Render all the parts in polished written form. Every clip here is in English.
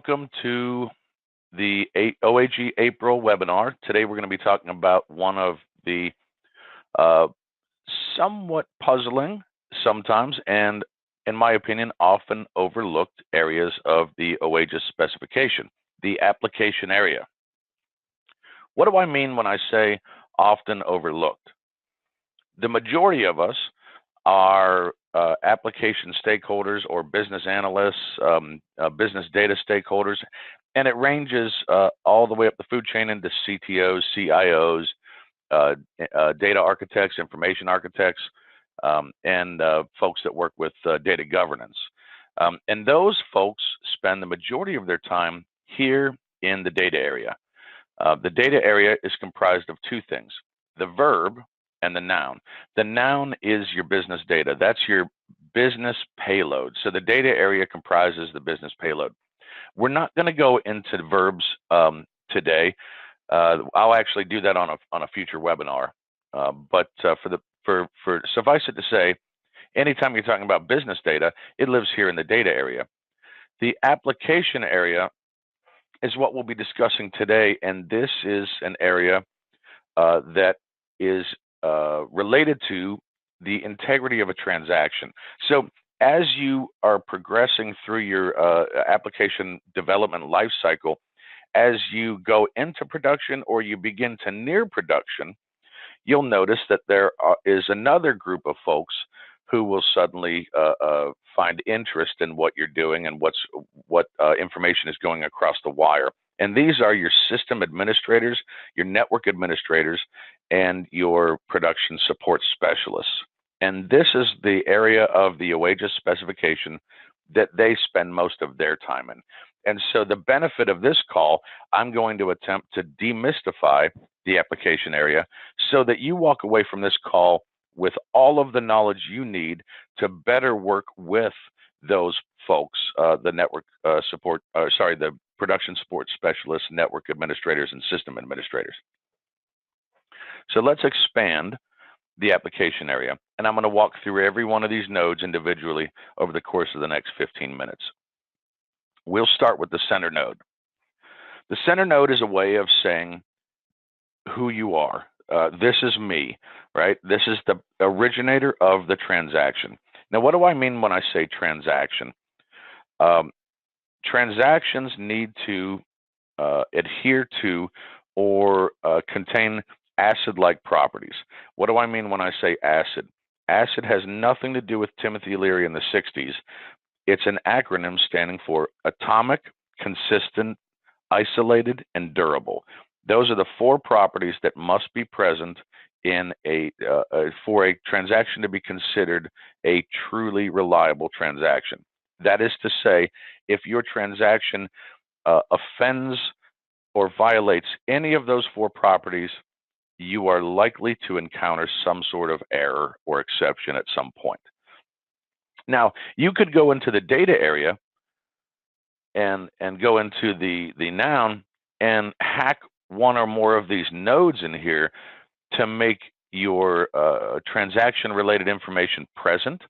welcome to the OAG April webinar. Today we're going to be talking about one of the uh, somewhat puzzling sometimes and, in my opinion, often overlooked areas of the OAGIS specification, the application area. What do I mean when I say often overlooked? The majority of us are application stakeholders or business analysts, business data stakeholders, and it ranges all the way up the food chain into CTOs, CIOs, data architects, information architects, and folks that work with data governance. And those folks spend the majority of their time here in the data area. The data area is comprised of two things: the verb and the noun. The noun is your business data. That's your business payload. So the data area comprises the business payload. We're not going to go into the verbs today. I'll actually do that on a future webinar. But for suffice it to say, anytime you're talking about business data, it lives here in the data area. The application area is what we'll be discussing today, and this is an area that is related to the integrity of a transaction. So as you are progressing through your application development lifecycle, as you go into production or you begin to near production, you'll notice that there is another group of folks who will suddenly find interest in what you're doing and what information is going across the wire. And these are your system administrators, your network administrators, and your production support specialists. And this is the area of the OAGIS specification that they spend most of their time in. And so the benefit of this call, I'm going to attempt to demystify the application area so that you walk away from this call with all of the knowledge you need to better work with those folks, the network the production support specialists, network administrators, and system administrators. So let's expand the application area, and I'm going to walk through every one of these nodes individually over the course of the next 15 minutes. We'll start with the center node. The center node is a way of saying who you are. This is me, right? This is the originator of the transaction. Now, what do I mean when I say transaction? Transactions need to adhere to or contain acid-like properties. What do I mean when I say acid? Acid has nothing to do with Timothy Leary in the 60s. It's an acronym standing for atomic, consistent, isolated, and durable. Those are the four properties that must be present in for a transaction to be considered a truly reliable transaction. That is to say, if your transaction offends or violates any of those four properties, you are likely to encounter some sort of error or exception at some point. Now, you could go into the data area and go into the noun and hack one or more of these nodes in here to make your transaction-related information present.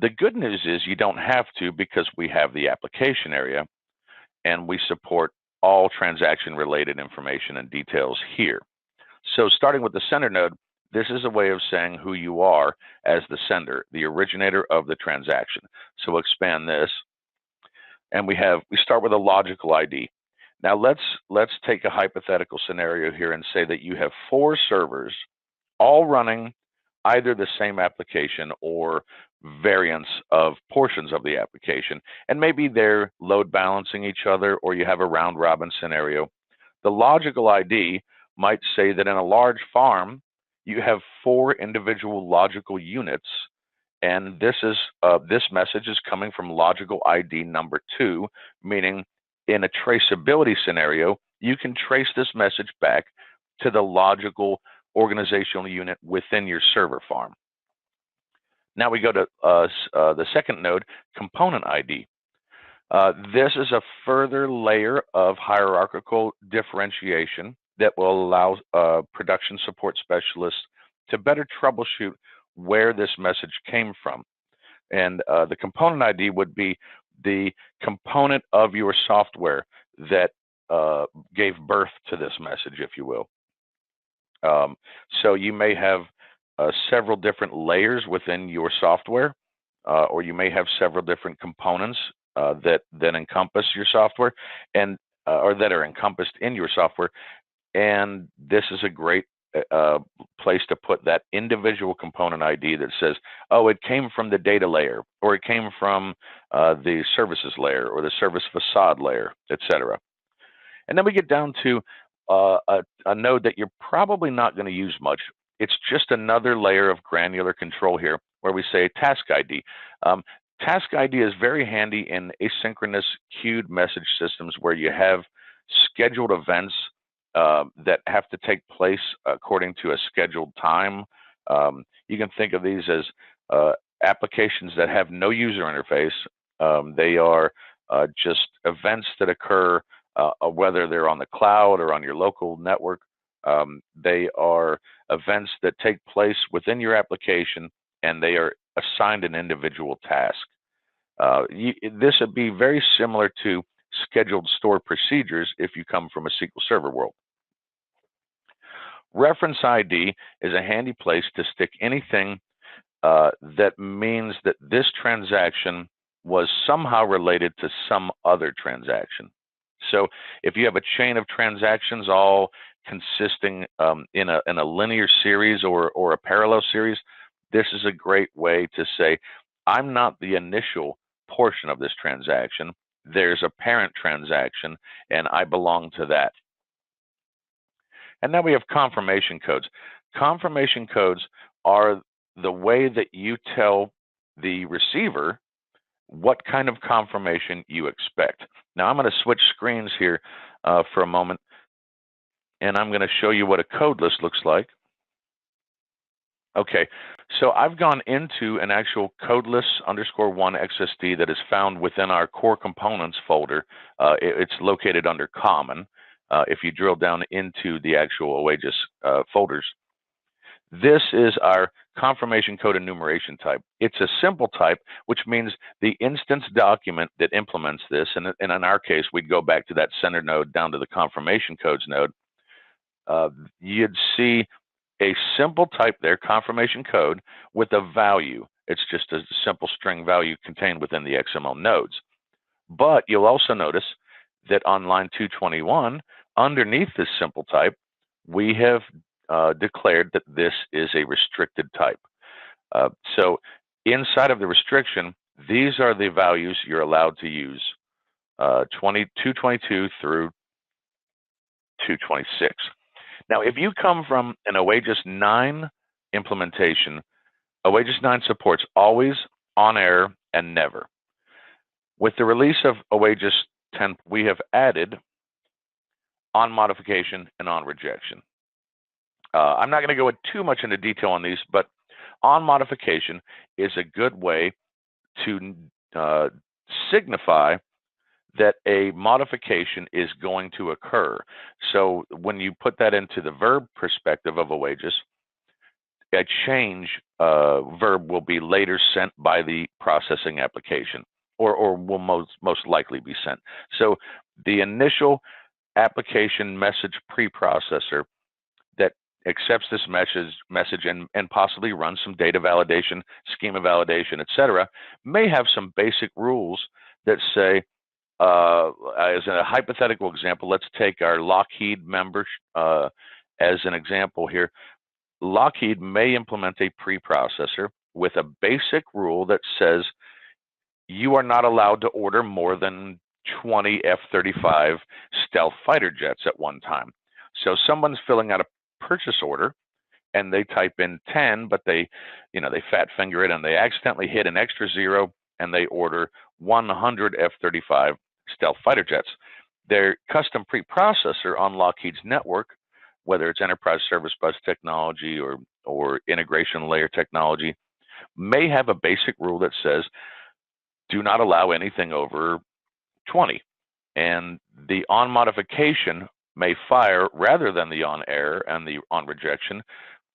The good news is you don't have to, because we have the application area and we support all transaction-related information and details here. So starting with the sender node, this is a way of saying who you are as the sender, the originator of the transaction. So we'll expand this, and we start with a logical ID. Now let's take a hypothetical scenario here and say that you have 4 servers all running either the same application or variants of portions of the application, and maybe they're load balancing each other, or you have a round robin scenario. The logical ID might say that in a large farm, you have 4 individual logical units, and this message is coming from logical ID number 2, meaning in a traceability scenario, you can trace this message back to the logical organizational unit within your server farm. Now we go to the second node, component ID. This is a further layer of hierarchical differentiation that will allow production support specialists to better troubleshoot where this message came from. And the component ID would be the component of your software that gave birth to this message, if you will. So you may have several different layers within your software, or you may have several different components that encompass your software, and or that are encompassed in your software. And this is a great place to put that individual component ID that says, oh, it came from the data layer, or it came from the services layer, or the service facade layer, etc. And then we get down to a node that you're probably not going to use much. It's just another layer of granular control here, where we say task ID. Task ID is very handy in asynchronous queued message systems where you have scheduled events that have to take place according to a scheduled time. You can think of these as applications that have no user interface. They are just events that occur whether they're on the cloud or on your local network. They are events that take place within your application, and they are assigned an individual task. This would be very similar to scheduled stored procedures if you come from a SQL Server world. Reference ID is a handy place to stick anything that means that this transaction was somehow related to some other transaction. So if you have a chain of transactions all consisting in a linear series or a parallel series, this is a great way to say, I'm not the initial portion of this transaction. There's a parent transaction, and I belong to that. And now we have confirmation codes. Confirmation codes are the way that you tell the receiver what kind of confirmation you expect. Now I'm going to switch screens here for a moment, and I'm going to show you what a code list looks like. Okay, so I've gone into an actual codeless_1 XSD that is found within our core components folder. It's located under common. If you drill down into the actual OAGIS folders, this is our confirmation code enumeration type. It's a simple type, which means the instance document that implements this, and in our case, we'd go back to that center node down to the confirmation codes node. You'd see a simple type there, confirmation code, with a value. It's just a simple string value contained within the XML nodes. But you'll also notice that on line 221, underneath this simple type, we have declared that this is a restricted type. So inside of the restriction, these are the values you're allowed to use, 222 through 226. Now, if you come from an OAGIS 9 implementation, OAGIS 9 supports always, on error, and never. With the release of OAGIS 10, we have added on modification and on rejection. I'm not going to go too much into detail on these, but on modification is a good way to signify that a modification is going to occur. So when you put that into the verb perspective of OAGIS, a change verb will be later sent by the processing application, or will most likely be sent. So the initial application message preprocessor that accepts this message and possibly runs some data validation, schema validation, etc., may have some basic rules that say, as a hypothetical example, let's take our Lockheed member as an example here. Lockheed may implement a preprocessor with a basic rule that says you are not allowed to order more than 20 F-35 stealth fighter jets at one time. So someone's filling out a purchase order and they type in 10, but they fat finger it and they accidentally hit an extra zero and they order 100 F-35 stealth fighter jets. Their custom preprocessor on Lockheed's network, whether it's enterprise service bus technology or integration layer technology, may have a basic rule that says do not allow anything over 20. And the on modification may fire rather than the on error and the on rejection.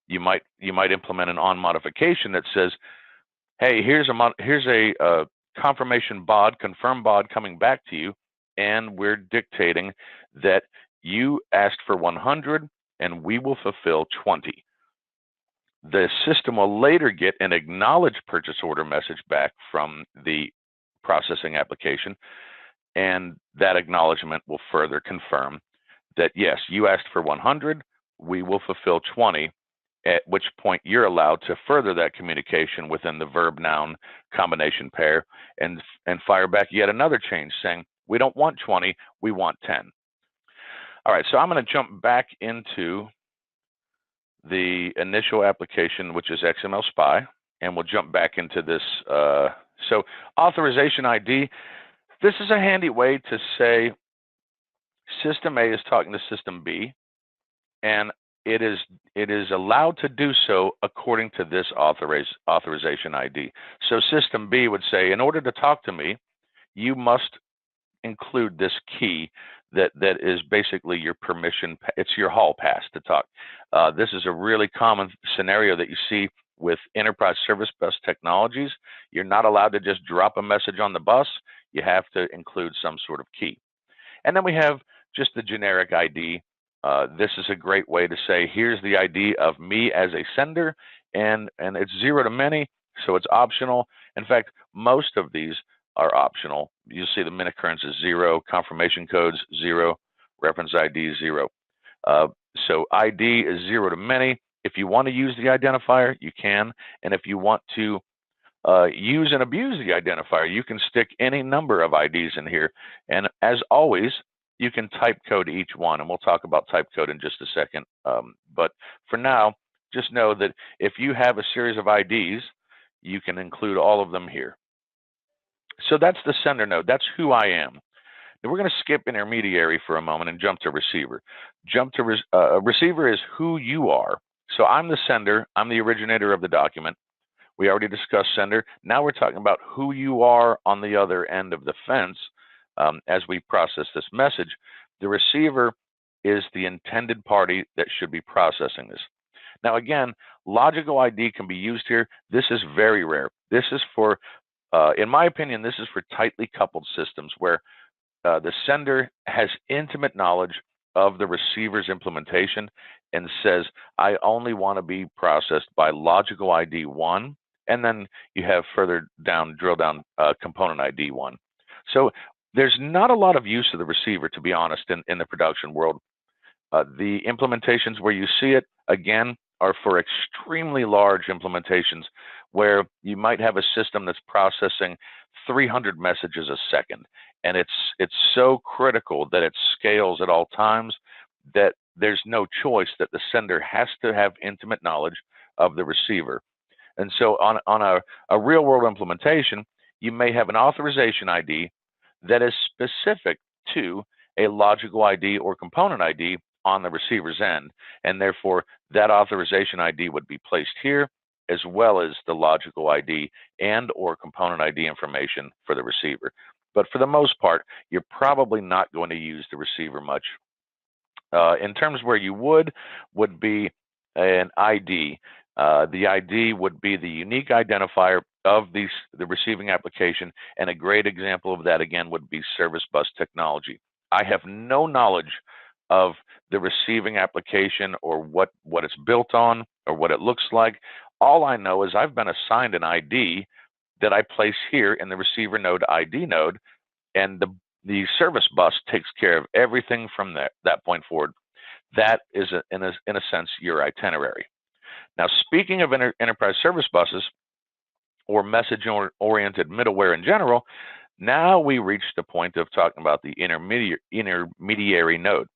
You might implement an on modification that says, hey, here's a confirmation BOD, confirm BOD coming back to you, and we're dictating that you asked for 100 and we will fulfill 20. The system will later get an acknowledged purchase order message back from the processing application, and that acknowledgement will further confirm that, yes, you asked for 100, we will fulfill 20, at which point you're allowed to further that communication within the verb-noun combination pair and fire back yet another change saying, we don't want 20, we want 10. All right, so I'm going to jump back into the initial application, which is XML Spy, and we'll jump back into this. So authorization ID, this is a handy way to say System A is talking to System B, and it is allowed to do so according to this authorization ID. So System B would say, in order to talk to me, you must include this key that is basically your permission. It's your hall pass to talk. This is a really common scenario that you see with enterprise service bus technologies. You're not allowed to just drop a message on the bus. You have to include some sort of key. And then we have just the generic ID. This is a great way to say, here's the ID of me as a sender, and it's 0 to many, so it's optional. In fact, most of these are optional. You'll see the min occurrence is 0, confirmation codes 0, reference ID 0. So ID is 0 to many. If you want to use the identifier, you can, and if you want to use and abuse the identifier, you can stick any number of IDs in here. And as always, you can type code each one, and we'll talk about type code in just a second. But for now, just know that if you have a series of IDs, you can include all of them here. So that's the sender node. That's who I am. Now we're going to skip intermediary for a moment and jump to receiver. Receiver is who you are. So I'm the sender. I'm the originator of the document. We already discussed sender. Now we're talking about who you are on the other end of the fence as we process this message. The receiver is the intended party that should be processing this. Now again, logical ID can be used here. This is very rare. This is for, in my opinion, this is for tightly coupled systems where the sender has intimate knowledge of the receiver's implementation and says, I only want to be processed by logical ID 1, and then you have further down, drill down component ID 1. So there's not a lot of use of the receiver, to be honest, in the production world. The implementations where you see it, again, are for extremely large implementations where you might have a system that's processing 300 messages a second. And it's so critical that it scales at all times that there's no choice that the sender has to have intimate knowledge of the receiver. And so on a real world implementation, you may have an authorization ID that is specific to a logical ID or component ID on the receiver's end. And therefore, that authorization ID would be placed here, as well as the logical ID and or component ID information for the receiver. But for the most part, you're probably not going to use the receiver much. In terms where you would be an ID. The ID would be the unique identifier of the receiving application, and a great example of that, again, would be Service Bus technology. I have no knowledge of the receiving application or what it's built on or what it looks like. All I know is I've been assigned an ID that I place here in the receiver node ID node, and the service bus takes care of everything from that point forward. That is, in a sense, your itinerary. Now, speaking of enterprise service buses or message-oriented middleware in general, now we reach the point of talking about the intermediary node.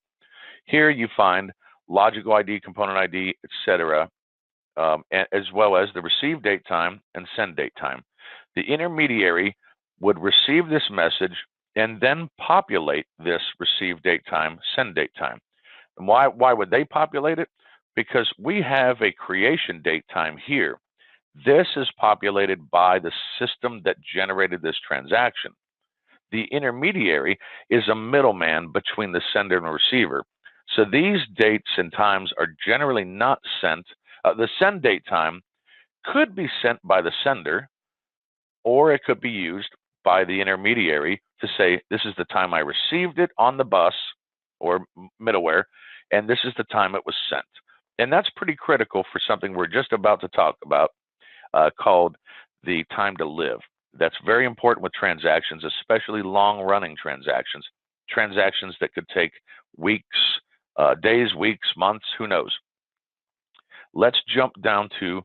Here you find logical ID, component ID, etc., as well as the receive date time and send date time. The intermediary would receive this message and then populate this receive date time, send date time. And why would they populate it? Because we have a creation date time here. This is populated by the system that generated this transaction. The intermediary is a middleman between the sender and receiver. So these dates and times are generally not sent. The send date time could be sent by the sender, or it could be used by the intermediary to say, this is the time I received it on the bus or middleware, and this is the time it was sent. And that's pretty critical for something we're just about to talk about, called the time to live. That's very important with transactions, especially long-running transactions, transactions that could take weeks, days, weeks, months, who knows. Let's jump down to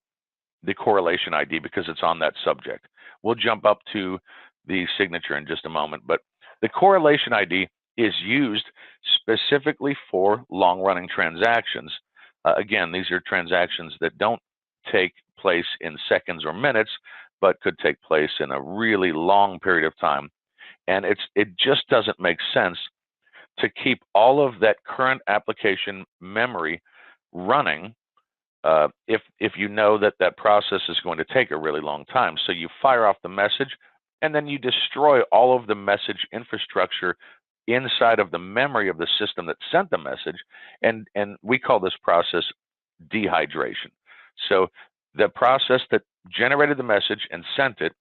the correlation ID because it's on that subject. We'll jump up to the signature in just a moment, but the correlation ID is used specifically for long-running transactions. Again, these are transactions that don't take place in seconds or minutes, but could take place in a really long period of time. And it just doesn't make sense to keep all of that current application memory running if you know that that process is going to take a really long time. So you fire off the message, and then you destroy all of the message infrastructure inside of the memory of the system that sent the message, and we call this process dehydration. So the process that generated the message and sent it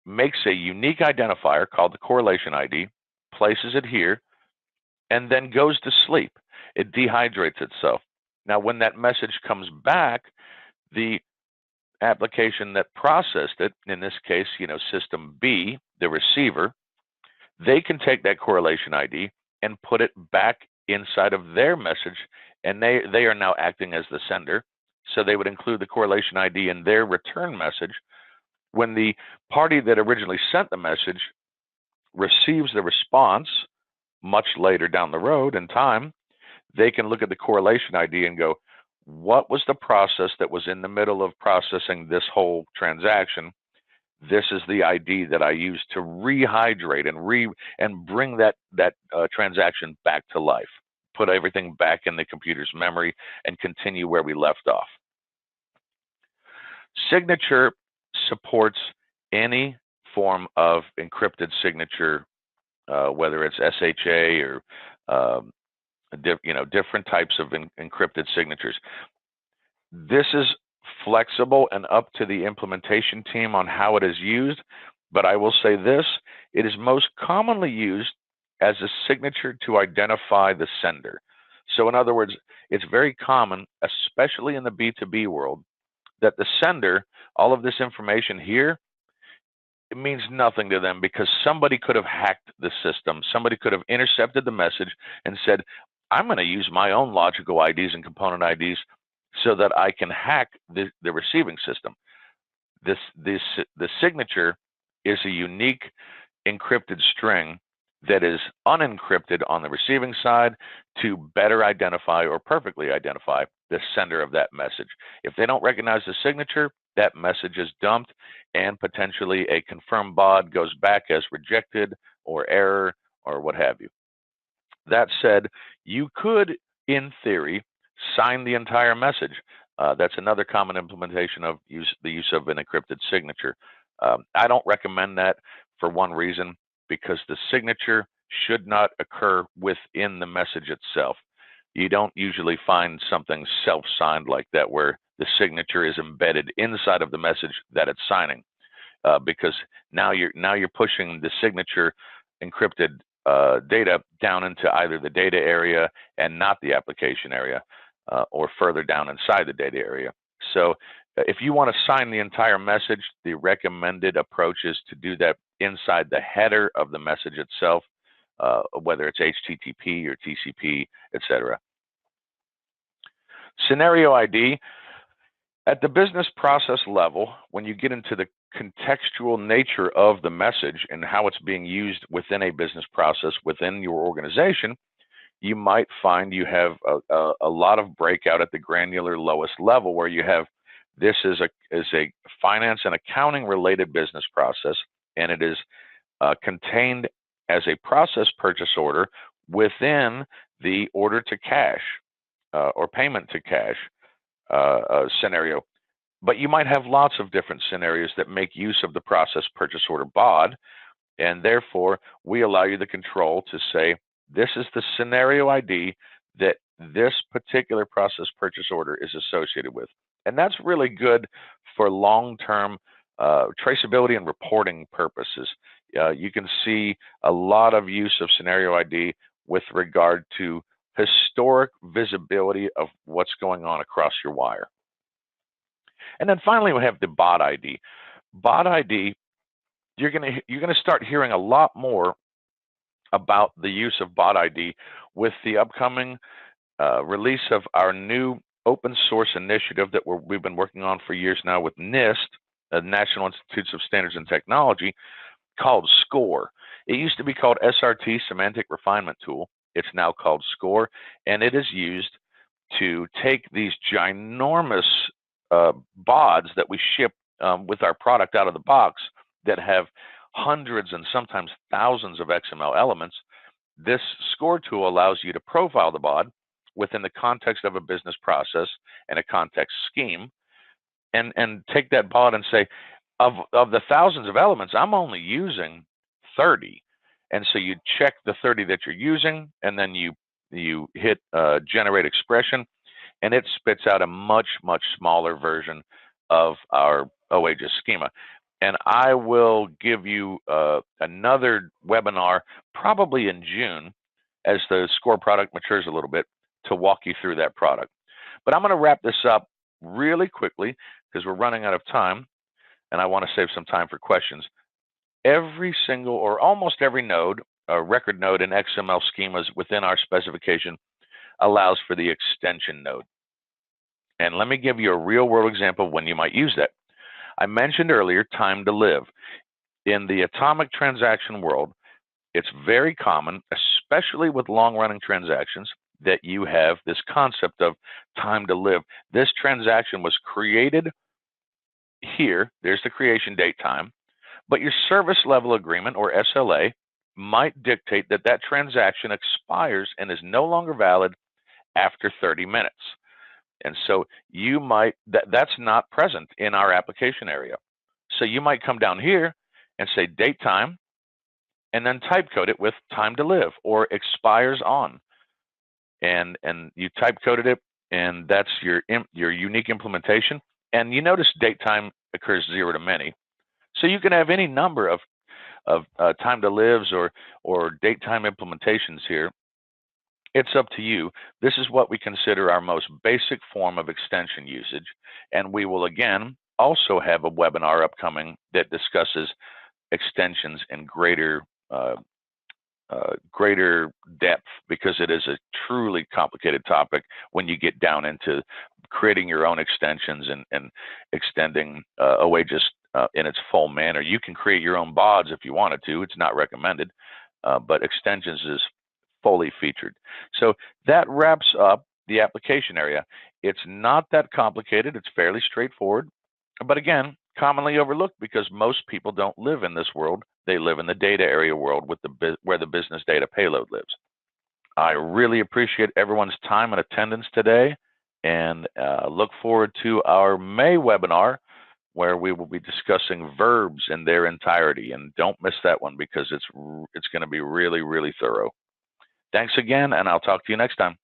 makes a unique identifier called the correlation ID, places it here, and then goes to sleep. It dehydrates itself. Now, when that message comes back, the application that processed it, in this case, system B, the receiver, they can take that correlation ID and put it back inside of their message, and they are now acting as the sender. So they would include the correlation ID in their return message. When the party that originally sent the message receives the response much later down the road in time, they can look at the correlation ID and go, what was the process that was in the middle of processing this whole transaction? This is the ID that I used to rehydrate and bring that transaction back to life, put everything back in the computer's memory, and continue where we left off. Signature supports any form of encrypted signature, whether it's SHA or different types of encrypted signatures. This is flexible and up to the implementation team on how it is used, but I will say this, it is most commonly used as a signature to identify the sender. So in other words, it's very common, especially in the B2B world, that the sender, all of this information here, it means nothing to them because somebody could have hacked the system. Somebody could have intercepted the message and said, I'm going to use my own logical IDs and component IDs so that I can hack the receiving system. The signature is a unique encrypted string that is unencrypted on the receiving side to better identify or perfectly identify the sender of that message. If they don't recognize the signature, that message is dumped and potentially a confirmed baud goes back as rejected or error or what have you. That said, you could, in theory, sign the entire message. That's another common implementation of the use of an encrypted signature. I don't recommend that for one reason, because the signature should not occur within the message itself. You don't usually find something self-signed like that where the signature is embedded inside of the message that it's signing, because now you're pushing the signature encrypted data down into either the data area and not the application area, or further down inside the data area. So if you want to sign the entire message, the recommended approach is to do that inside the header of the message itself, whether it's HTTP or TCP, etc. Scenario ID. At the business process level, when you get into the contextual nature of the message and how it's being used within a business process within your organization, you might find you have a lot of breakout at the granular lowest level where you have this is a finance and accounting related business process, and it is contained as a process purchase order within the order to cash or payment to cash scenario. But you might have lots of different scenarios that make use of the process purchase order baud, and therefore we allow you the control to say, this is the scenario ID that this particular process purchase order is associated with. And that's really good for long-term traceability and reporting purposes. you can see a lot of use of scenario ID with regard to historic visibility of what's going on across your wire. And then finally, we have the bot ID. Bot ID, you're gonna start hearing a lot more about the use of bot ID with the upcoming release of our new open source initiative that we've been working on for years now with NIST, the National Institutes of Standards and Technology, called SCORE. It used to be called SRT, Semantic Refinement Tool. It's now called SCORE, and it is used to take these ginormous BODs that we ship with our product out of the box that have hundreds and sometimes thousands of XML elements. This SCORE tool allows you to profile the BOD within the context of a business process and a context scheme, and take that BOD and say, of the thousands of elements, I'm only using 30. And so you check the 30 that you're using, and then you hit generate expression, and it spits out a much, much smaller version of our OAGIS schema. And I will give you another webinar probably in June as the SCORE product matures a little bit to walk you through that product. But I'm going to wrap this up really quickly because we're running out of time, and I want to save some time for questions. Every single or almost every node, a record node in XML schemas within our specification allows for the extension node. And let me give you a real world example of when you might use that. I mentioned earlier time to live. In the atomic transaction world, it's very common, especially with long running transactions, that you have this concept of time to live. This transaction was created here, there's the creation date time, but your service level agreement or SLA might dictate that that transaction expires and is no longer valid after 30 minutes. And so you might, that's not present in our application area. So you might come down here and say date time, and then type code it with time to live or expires on. And you type coded it, and that's your unique implementation. And you notice date time occurs 0 to many. So you can have any number of time to lives or date time implementations here. It's up to you. This is what we consider our most basic form of extension usage. And we will, again, also have a webinar upcoming that discusses extensions in greater depth, because it is a truly complicated topic when you get down into creating your own extensions and extending OAGIS in its full manner. You can create your own BODs if you wanted to. It's not recommended, but extensions is fully featured. So that wraps up the application area. It's not that complicated. It's fairly straightforward, but again, commonly overlooked because most people don't live in this world. They live in the data area world with where the business data payload lives. I really appreciate everyone's time and attendance today, and look forward to our May webinar where we will be discussing verbs in their entirety. And don't miss that one because it's going to be really, really thorough. Thanks again, and I'll talk to you next time.